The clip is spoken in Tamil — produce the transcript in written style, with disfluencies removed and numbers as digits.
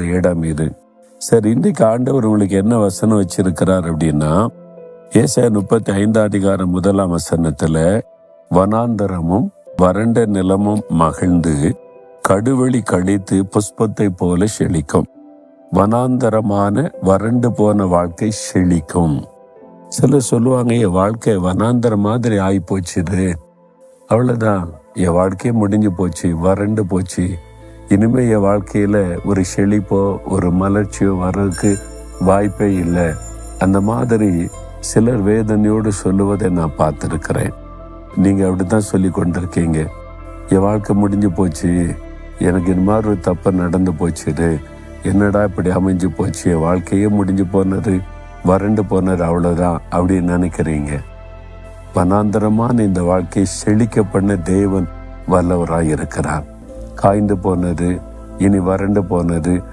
இடம் இது. சரி, இன்றைக்கு ஆண்டவர் உங்களுக்கு என்ன வசனம் வச்சிருக்கிறார் அப்படின்னா, ஏசாயா 35:1 வனாந்தரமும் வறண்ட நிலமும் மகிழ்ந்து கடுவெளி கழித்து புஷ்பத்தை போல செழிக்கும். வனாந்தரமான வறண்டு போன வாழ்க்கை செழிக்கும். சிலர் சொல்லுவாங்க, என் வாழ்க்கை வனாந்தரம் மாதிரி ஆகி போச்சுது, அவ்வளவுதான், என் வாழ்க்கையே முடிஞ்சு போச்சு, வறண்டு போச்சு, இனிமே என் வாழ்க்கையில ஒரு செழிப்போ ஒரு மலர்ச்சியோ வர்றதுக்கு வாய்ப்பே இல்லை. அந்த மாதிரி சிலர் வேதனையோடு சொல்லுவதை நான் பார்த்துருக்கிறேன். நீங்க அப்படித்தான் சொல்லி கொண்டிருக்கீங்க, என் வாழ்க்கை முடிஞ்சு போச்சு, எனக்கு இந்த மாதிரி ஒரு தப்பு நடந்து போச்சுது, என்னடா இப்படி அமைஞ்சு போச்சு, என் வாழ்க்கையே முடிஞ்சு போனது, வறண்டு போனது, அவ்வளவுதான் அப்படின்னு நினைக்கிறீங்க. வனாந்தரமான இந்த வாழ்க்கையை செழிக்க பண்ண தேவன் வல்லவராய் இருக்கிறார். காய்ந்து போனது, இனி வறண்டு போனது,